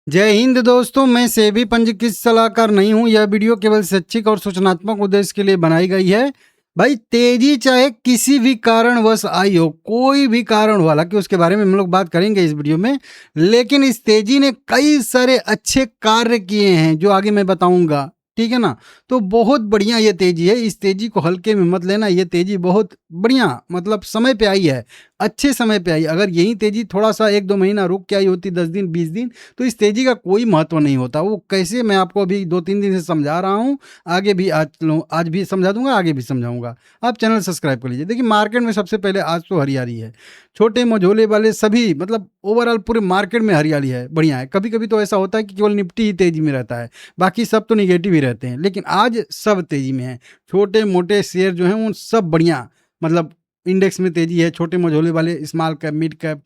जय हिंद दोस्तों, मैं सेबी पंजीकृत सलाहकार नहीं हूँ। यह वीडियो केवल शैक्षिक और सूचनात्मक उद्देश्य के लिए बनाई गई है। भाई तेजी चाहे किसी भी कारणवश आई हो, कोई भी कारण हो, हालांकि उसके बारे में हम लोग बात करेंगे इस वीडियो में, लेकिन इस तेजी ने कई सारे अच्छे कार्य किए हैं जो आगे मैं बताऊंगा। ठीक है ना। तो बहुत बढ़िया ये तेजी है, इस तेजी को हल्के में मत लेना। ये तेजी बहुत बढ़िया, मतलब समय पे आई है, अच्छे समय पे आई। अगर यही तेजी थोड़ा सा 1-2 महीना रुक के आई होती, 10 दिन 20 दिन, तो इस तेजी का कोई महत्व नहीं होता। वो कैसे, मैं आपको अभी 2-3 दिन से समझा रहा हूँ। आगे भी आज भी समझा दूंगा, आगे भी समझाऊंगा। आप चैनल सब्सक्राइब कर लीजिए। देखिए, मार्केट में सबसे पहले आज तो हरियाली है। छोटे मझोले वाले सभी, मतलब ओवरऑल पूरे मार्केट में हरियाली है, बढ़िया है। कभी कभी तो ऐसा होता है कि केवल निफ्टी ही तेजी में रहता है, बाकी सब तो निगेटिव ही रहते हैं, लेकिन आज सब तेजी में है। छोटे मोटे शेयर जो हैं उन सब बढ़िया, मतलब इंडेक्स में तेजी है। छोटे मझोले वाले, small cap, mid cap,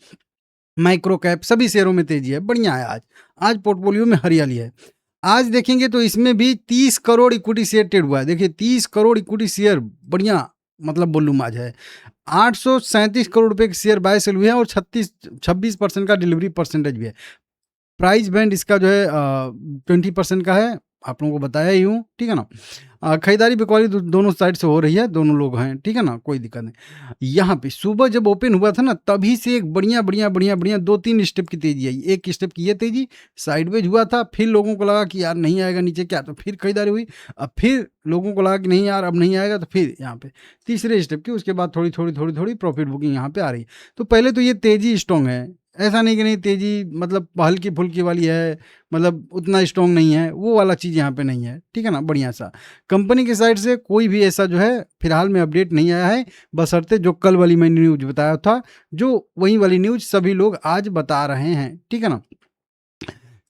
micro cap, सभी शेयरों में तेजी है, बढ़िया है। आज आज पोर्टफोलियो में हरियाली है। आज देखेंगे तो इसमें भी 30 करोड़ इक्विटी शेयर ट्रेड हुआ है। देखिए, 30 करोड़ इक्विटी शेयर, बढ़िया, मतलब वॉल्यूम आज है। 837 करोड़ रुपए के शेयर बाय सेल हुए हैं और 26% का डिलीवरी परसेंटेज भी है। प्राइस बैंड इसका जो है 20% का है, आप लोगों को बताया ही हूँ। ठीक है ना। खरीदारी बिकवाली दोनों साइड से हो रही है, दोनों लोग हैं। ठीक है ना, कोई दिक्कत नहीं। यहाँ पे सुबह जब ओपन हुआ था ना, तभी से एक बढ़िया बढ़िया बढ़िया बढ़िया 2-3 स्टेप की तेजी आई। एक स्टेप की ये तेजी, साइडवेज हुआ था, फिर लोगों को लगा कि यार नहीं आएगा नीचे क्या, तो फिर खरीदारी हुई। अब फिर लोगों को लगा कि नहीं यार अब नहीं आएगा, तो फिर यहाँ पे तीसरे स्टेप की, उसके बाद थोड़ी थोड़ी थोड़ी थोड़ी प्रॉफिट बुकिंग यहाँ पे आ रही। तो पहले तो ये तेजी स्ट्रॉन्ग है, ऐसा नहीं कि नहीं तेजी मतलब हल्की फुल्की वाली है, मतलब उतना स्ट्रॉन्ग नहीं है, वो वाला चीज़ यहाँ पे नहीं है। ठीक है ना, बढ़िया सा। कंपनी की साइड से कोई भी ऐसा जो है फिलहाल में अपडेट नहीं आया है, बशर्ते जो कल वाली मैंने न्यूज बताया था, जो वही वाली न्यूज सभी लोग आज बता रहे हैं। ठीक है ना।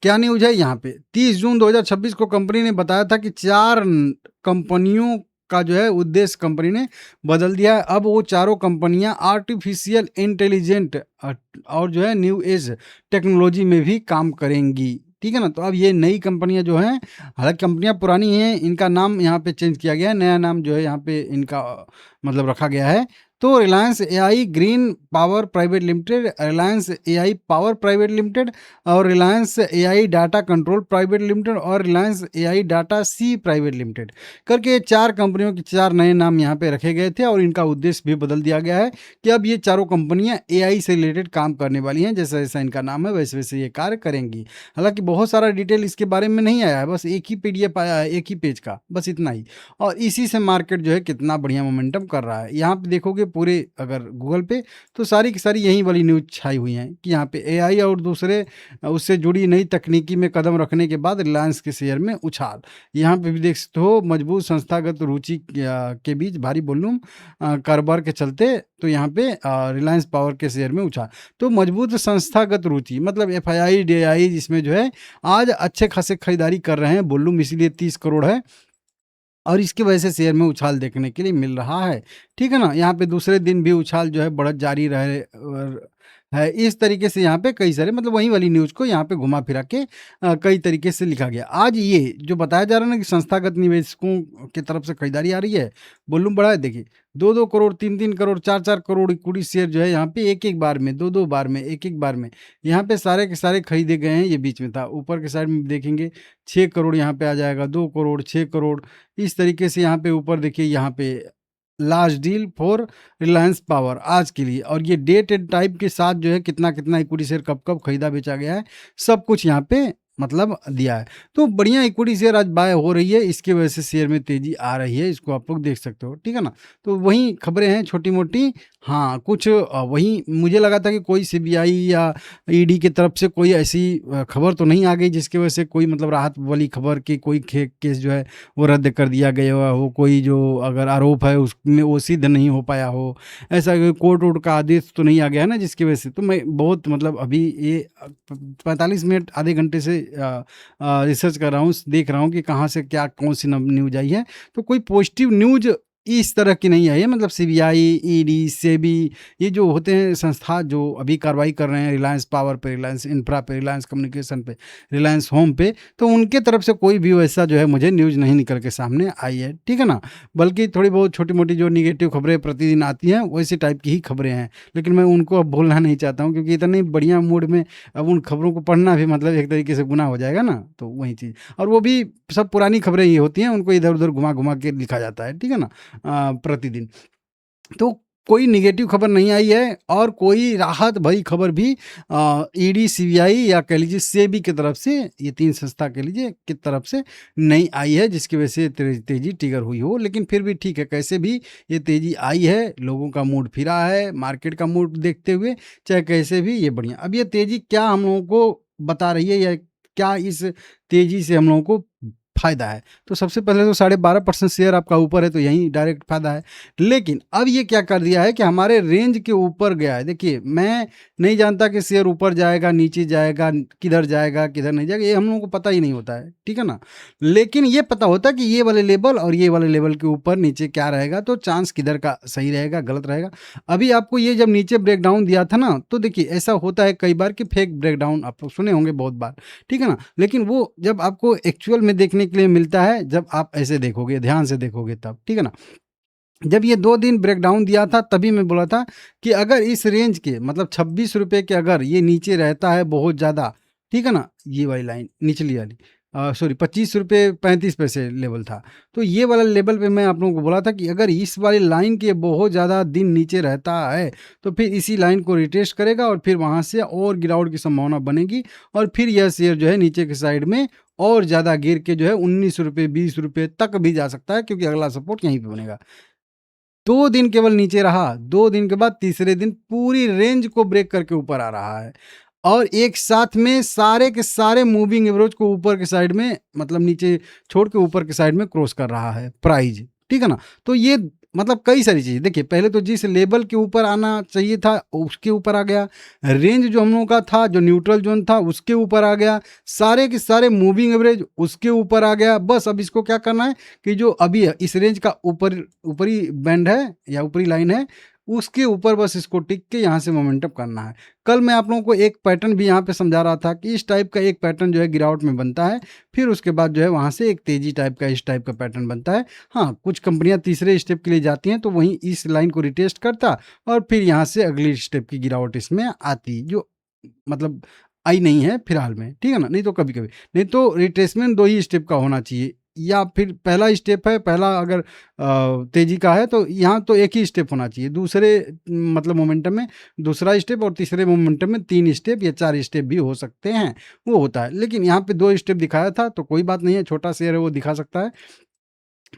क्या न्यूज है यहाँ पे, 30 जून 2026 को कंपनी ने बताया था कि 4 कंपनियों का जो है उद्देश्य कंपनी ने बदल दिया है। अब वो चारों कंपनियां आर्टिफिशियल इंटेलिजेंट और जो है न्यू एज टेक्नोलॉजी में भी काम करेंगी। ठीक है ना। तो अब ये नई कंपनियां जो हैं, हालांकि कंपनियां पुरानी हैं, इनका नाम यहाँ पे चेंज किया गया है, नया नाम जो है यहाँ पे इनका मतलब रखा गया है। तो Reliance AI green power private limited, Reliance AI power private limited, और Reliance AI data control private limited, और Reliance AI data C private limited करके 4 कंपनियों के 4 नए नाम यहाँ पे रखे गए थे। और इनका उद्देश्य भी बदल दिया गया है कि अब ये चारों कंपनियां एआई से रिलेटेड काम करने वाली हैं। जैसा जैसा इनका नाम है वैसे वैसे ये कार्य करेंगी। हालांकि बहुत सारा डिटेल इसके बारे में नहीं आया है, बस एक ही पीडीएफ आया है, एक ही पेज का, बस इतना ही। और इसी से मार्केट जो है कितना बढ़िया मोमेंटम कर रहा है। यहाँ पे देखोगे पूरे, अगर गूगल पे, तो सारी की सारी यही वाली न्यूज छाई हुई हैं कि यहाँ पे एआई और दूसरे उससे जुड़ी नई तकनीकी में कदम रखने के बाद रिलायंस के शेयर में उछाल। यहाँ पे भी देख सकते हो, मजबूत संस्थागत रुचि के बीच भारी वॉल्यूम कारोबार के चलते, तो यहाँ पे रिलायंस पावर के शेयर में उछाल। तो मजबूत संस्थागत रुचि मतलब एफआईआई डीआई, जिसमें जो है आज अच्छे खासे खरीदारी कर रहे हैं, वॉल्यूम इसीलिए 30 करोड़ है, और इसकी वजह से शेयर में उछाल देखने के लिए मिल रहा है। ठीक है ना। यहाँ पे दूसरे दिन भी उछाल जो है बढ़त जारी रहे है। इस तरीके से यहाँ पे कई सारे, मतलब वही वाली न्यूज़ को यहाँ पे घुमा फिरा के कई तरीके से लिखा गया। आज ये जो बताया जा रहा है ना कि संस्थागत निवेशकों की तरफ से खरीदारी आ रही है, वॉल्यूम बढ़ा है। देखिए, 2-2 करोड़, 3-3 करोड़, 4-4 करोड़ इक्विटी शेयर जो है यहाँ पे एक-एक बार में, 2-2 बार में, एक-एक बार में यहाँ पे सारे के सारे खरीदे गए हैं। ये बीच में था, ऊपर के साइड में देखेंगे 6 करोड़ यहाँ पे आ जाएगा, 2 करोड़, 6 करोड़, इस तरीके से यहाँ पे ऊपर देखिए, यहाँ पे large deal for Reliance power आज के लिए, और ये डेट एंड टाइप के साथ जो है कितना कितना इक्विटी शेयर कब कब खरीदा बेचा गया है, सब कुछ यहाँ पे मतलब दिया है। तो बढ़िया इक्विटी शेयर आज बाय हो रही है, इसकी वजह से शेयर में तेजी आ रही है, इसको आप लोग देख सकते हो। ठीक है ना। तो वही खबरें हैं छोटी मोटी। हाँ, कुछ वही मुझे लगा था कि कोई सीबीआई या ईडी की तरफ से कोई ऐसी खबर तो नहीं आ गई जिसकी वजह से कोई मतलब राहत वाली खबर की कोई केस जो है वो रद्द कर दिया गया हो, कोई जो अगर आरोप है उसमें वो सिद्ध नहीं हो पाया हो, ऐसा कोर्ट वोर्ट का आदेश तो नहीं आ गया है ना, जिसकी वजह से तो मैं बहुत मतलब अभी ये 45 मिनट आधे घंटे से रिसर्च कर रहा हूँ, देख रहा हूँ कि कहाँ से क्या कौन सी न्यूज आई है। तो कोई पॉजिटिव न्यूज इस तरह की नहीं आई है, मतलब सीबीआई, ईडी, सेबी, ये जो होते हैं संस्था जो अभी कार्रवाई कर रहे हैं रिलायंस पावर पे, रिलायंस इंफ्रा पे, रिलायंस कम्युनिकेशन पे, रिलायंस होम पे, तो उनके तरफ से कोई भी वैसा जो है मुझे न्यूज़ नहीं निकल के सामने आई है, ठीक है ना। बल्कि थोड़ी बहुत छोटी-मोटी जो नेगेटिव खबरें प्रतिदिन आती हैं, वैसी टाइप की ही खबरें हैं। लेकिन मैं उनको अब बोलना नहीं चाहता हूँ, क्योंकि इतने बढ़िया मूड में अब उन खबरों को पढ़ना भी मतलब एक तरीके से गुनाह हो जाएगा ना, तो वही चीज़। और वो भी सब पुरानी खबरें ही होती हैं, उनको इधर-उधर घुमा-घुमा के लिखा जाता है, ठीक है ना, प्रतिदिन। तो कोई नेगेटिव खबर नहीं आई है और कोई राहत भरी खबर भी ईडी, सीबीआई या कह लीजिए सेबी की तरफ से, ये 3 संस्था कह लीजिए की तरफ से नहीं आई है, जिसकी वजह से तेज़ी ट्रिगर हुई हो। लेकिन फिर भी ठीक है, कैसे भी ये तेज़ी आई है, लोगों का मूड फिरा है, मार्केट का मूड देखते हुए, चाहे कैसे भी ये बढ़िया। अब ये तेज़ी क्या हम लोगों को बता रही है, या क्या इस तेज़ी से हम लोगों को फ़ायदा है? तो सबसे पहले तो 12.5% शेयर आपका ऊपर है, तो यही डायरेक्ट फ़ायदा है। लेकिन अब ये क्या कर दिया है कि हमारे रेंज के ऊपर गया है। देखिए, मैं नहीं जानता कि शेयर ऊपर जाएगा, नीचे जाएगा, किधर जाएगा, किधर नहीं जाएगा, ये हम लोगों को पता ही नहीं होता है, ठीक है ना। लेकिन ये पता होता है कि ये वाले लेवल और ये वाले लेवल के ऊपर नीचे क्या रहेगा, तो चांस किधर का सही रहेगा, गलत रहेगा। अभी आपको ये जब नीचे ब्रेकडाउन दिया था ना, तो देखिए ऐसा होता है कई बार कि फेक ब्रेकडाउन आप लोग सुने होंगे बहुत बार, ठीक है ना। लेकिन वो जब आपको एक्चुअल में देखने के लिए मिलता है, जब आप ऐसे देखोगे, ध्यान से देखोगे तब, ठीक है ना। जब ये 2 दिन ब्रेकडाउन दिया था, तभी मैं बोला था कि अगर इस रेंज के मतलब 26 रुपए के अगर ये नीचे रहता है बहुत ज़्यादा, ठीक है ना, ये वाली लाइन निचली वाली, सॉरी 25 रुपए 35 पैसे लेवल था। तो ये वाला लेवल पे मैं आप लोगों को बोला था कि अगर इस वाली लाइन के बहुत ज़्यादा दिन नीचे रहता है, तो फिर इसी लाइन को रिटेस्ट करेगा और फिर वहाँ से और गिरावट की संभावना बनेगी और फिर यह शेयर जो है नीचे के साइड में और ज़्यादा गिर के जो है 19 रुपए, 20 रुपए तक भी जा सकता है, क्योंकि अगला सपोर्ट यहीं पे बनेगा। 2 दिन केवल नीचे रहा, 2 दिन के बाद तीसरे दिन पूरी रेंज को ब्रेक करके ऊपर आ रहा है और एक साथ में सारे के सारे मूविंग एवरेज को ऊपर के साइड में, मतलब नीचे छोड़ के ऊपर के साइड में क्रॉस कर रहा है प्राइस, ठीक है ना। तो ये मतलब कई सारी चीज़ें, देखिए पहले तो जिस लेवल के ऊपर आना चाहिए था उसके ऊपर आ गया, रेंज जो हम लोगों का था, जो न्यूट्रल जोन था उसके ऊपर आ गया, सारे के सारे मूविंग एवरेज उसके ऊपर आ गया। बस अब इसको क्या करना है कि जो अभी इस रेंज का ऊपरी बैंड है या ऊपरी लाइन है, उसके ऊपर बस इसको टिक के यहाँ से मोमेंटम करना है। कल मैं आप लोगों को एक पैटर्न भी यहाँ पे समझा रहा था कि इस टाइप का एक पैटर्न जो है गिरावट में बनता है, फिर उसके बाद जो है वहाँ से एक तेजी टाइप का इस टाइप का पैटर्न बनता है। हाँ, कुछ कंपनियाँ तीसरे स्टेप के लिए जाती हैं, तो वहीं इस लाइन को रिटेस्ट करता और फिर यहाँ से अगली स्टेप की गिरावट इसमें आती, जो मतलब आई नहीं है फिलहाल में, ठीक है ना। नहीं तो कभी-कभी, नहीं तो रिट्रेसमेंट 2 ही स्टेप का होना चाहिए, या फिर पहला स्टेप है, पहला अगर तेज़ी का है तो यहाँ तो एक ही स्टेप होना चाहिए, दूसरे मतलब मोमेंटम में दूसरा स्टेप और तीसरे मोमेंटम में 3 स्टेप या 4 स्टेप भी हो सकते हैं, वो होता है। लेकिन यहाँ पे 2 स्टेप दिखाया था, तो कोई बात नहीं है, छोटा शेयर है वो दिखा सकता है।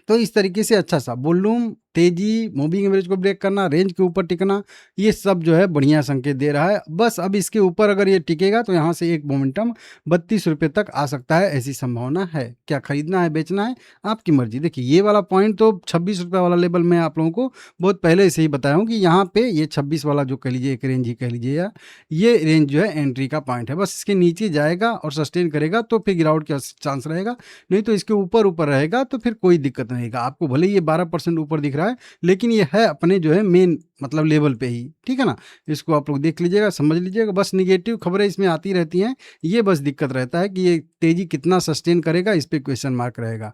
तो इस तरीके से अच्छा सा वॉल्यूम, तेजी, मूविंग एवरेज को ब्रेक करना, रेंज के ऊपर टिकना, ये सब जो है बढ़िया संकेत दे रहा है। बस अब इसके ऊपर अगर ये टिकेगा तो यहाँ से एक मोमेंटम 32 रुपये तक आ सकता है, ऐसी संभावना है। क्या खरीदना है, बेचना है, आपकी मर्जी। देखिए ये वाला पॉइंट तो 26 रुपये वाला लेवल मैं आप लोगों को बहुत पहले से ही बताया हूँ कि यहाँ पे ये 26 वाला जो कह लीजिए एक रेंज ही कह लीजिए, या ये रेंज जो है एंट्री का पॉइंट है। बस इसके नीचे जाएगा और सस्टेन करेगा तो फिर गिरावट का चांस रहेगा, नहीं तो इसके ऊपर रहेगा तो फिर कोई दिक्कत नहीं रहेगा। आपको भले ही ये 12% ऊपर दिख रहा है, लेकिन ये है अपने जो है मेन मतलब लेवल पे ही, ठीक है ना। इसको आप लोग देख लीजिएगा, समझ लीजिएगा। बस निगेटिव खबरें इसमें आती रहती हैं, ये बस दिक्कत रहता है कि ये तेजी कितना सस्टेन करेगा, इस पे क्वेश्चन मार्क रहेगा।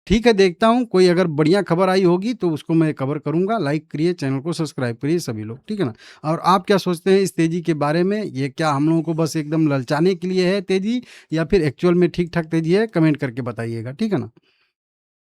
ठीक है, देखता हूँ कोई अगर बढ़िया खबर आई होगी तो उसको मैं कवर करूँगा। लाइक करिए, चैनल को सब्सक्राइब करिए सभी लोग, ठीक है ना। और आप क्या सोचते हैं इस तेजी के बारे में? ये क्या हम लोगों को बस एकदम ललचाने के लिए है तेजी, या फिर एक्चुअल में ठीक ठाक तेजी है? कमेंट करके बताइएगा, ठीक है ना।